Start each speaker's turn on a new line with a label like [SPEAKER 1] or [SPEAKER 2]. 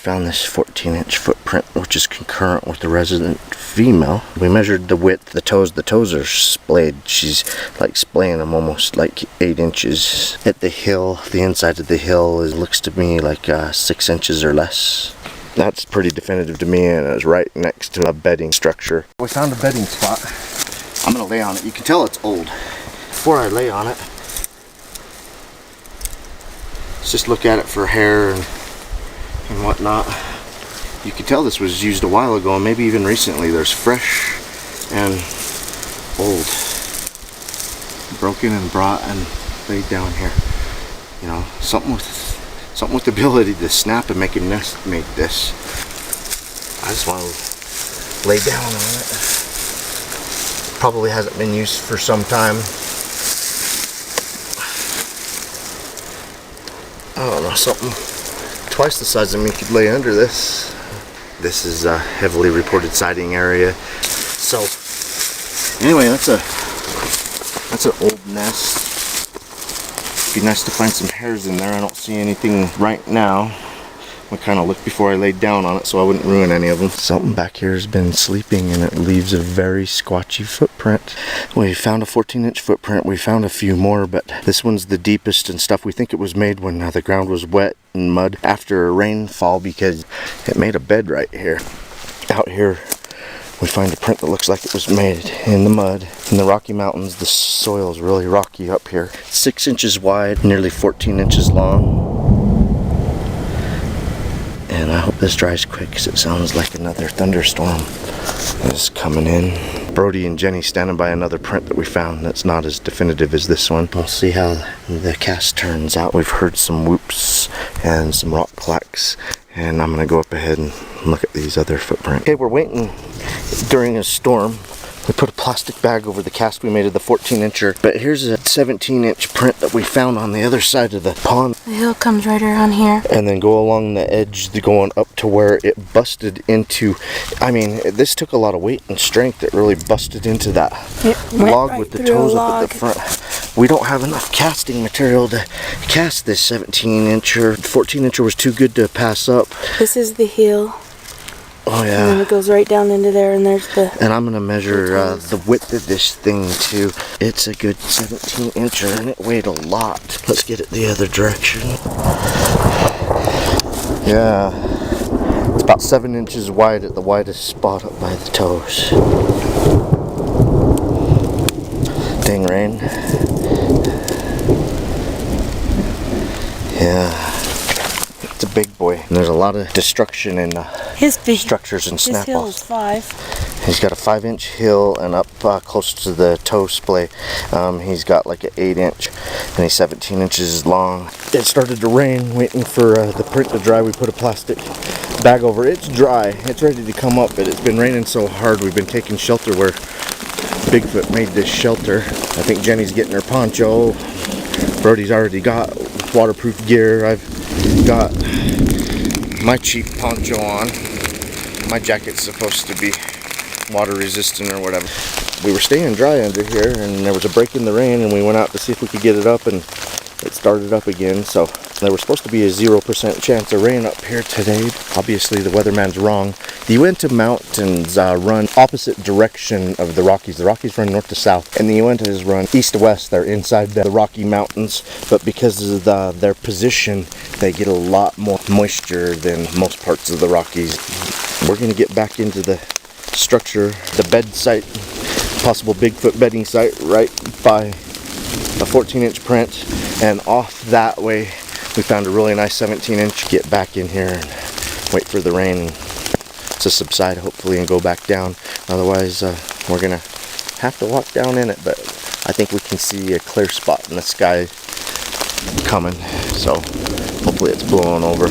[SPEAKER 1] Found this 14-inch footprint, which is concurrent with the resident female. We measured the width, the toes. The toes are splayed. She's like splaying them almost like 8 inches. At the heel, the inside of the heel looks to me like 6 inches or less. That's pretty definitive to me, and it was right next to a bedding structure. We found a bedding spot. I'm gonna lay on it. You can tell it's old. Before I lay on it, let's just look at it for hair and whatnot. You can tell this was used a while ago, and maybe even recently. There's fresh and old, broken and brought and laid down here. You know, something with the ability to snap and make a nest made this. I just want to lay down on it. Probably hasn't been used for some time. I don't know, something twice the size of me could lay under this. This is a heavily reported sighting area. So anyway, that's an old nest. It'd be nice to find some hairs in there. I don't see anything right now. I kind of looked before I laid down on it so I wouldn't ruin any of them. Something back here has been sleeping, and it leaves a very squatchy footprint. We found a 14-inch footprint. We found a few more, but this one's the deepest and stuff. We think it was made when the ground was wet and mud after a rainfall, because it made a bed right here. Out here we find a print that looks like it was made in the mud in the Rocky Mountains. The soil is really rocky up here. 6 inches wide, nearly 14 inches long. And I hope this dries quick, because it sounds like another thunderstorm is coming in. Brody and Jenny standing by another print that we found that's not as definitive as this one. We'll see how the cast turns out. We've heard some whoops and some rock clacks, and I'm gonna go up ahead and look at these other footprints. Okay, we're waiting during a storm. We put a plastic bag over the cast we made of the 14-incher, but here's a 17-inch print that we found on the other side of the pond.
[SPEAKER 2] The hill comes right around here. And
[SPEAKER 1] then go along the edge, going up to where it busted into, I mean, this took a lot of weight and strength. It really busted into that log with the toes up at the front. We don't have enough casting material to cast this 17-incher. 14-incher was too good to pass up.
[SPEAKER 2] This is the heel.
[SPEAKER 1] Oh yeah.
[SPEAKER 2] And then it goes right down into there, and there's the...
[SPEAKER 1] And I'm gonna measure the width of this thing too. It's a good 17-incher, and it weighed a lot. Let's get it the other direction. Yeah. It's about 7 inches wide at the widest spot up by the toes. Dang rain. Yeah. It's a big boy, and there's a lot of destruction in structures and snap-offs.
[SPEAKER 2] His hill is 5.
[SPEAKER 1] He's got a 5-inch heel, and up close to the toe splay, he's got like an 8-inch, and he's 17 inches long. It started to rain, waiting for the print to dry. We put a plastic bag over it. It's dry. It's ready to come up, but it's been raining so hard. We've been taking shelter where Bigfoot made this shelter. I think Jenny's getting her poncho. Brody's already got waterproof gear. I've got my cheap poncho on. My jacket's supposed to be water resistant or whatever. We were staying dry under here, and there was a break in the rain, and we went out to see if we could get it up, and it started up again. So there was supposed to be a 0% chance of rain up here today. Obviously the weatherman's wrong. The Uinta Mountains run opposite direction of the Rockies. The Rockies run north to south, and the Uintas run east to west. They're inside the Rocky Mountains, but because of their position, they get a lot more moisture than most parts of the Rockies. We're going to get back into the structure, the bed site, possible Bigfoot bedding site right by a 14-inch print, and off that way we found a really nice 17-inch. Get back in here and wait for the rain to subside hopefully and go back down. Otherwise we're gonna have to walk down in it, but I think we can see a clear spot in the sky coming, so hopefully it's blowing over.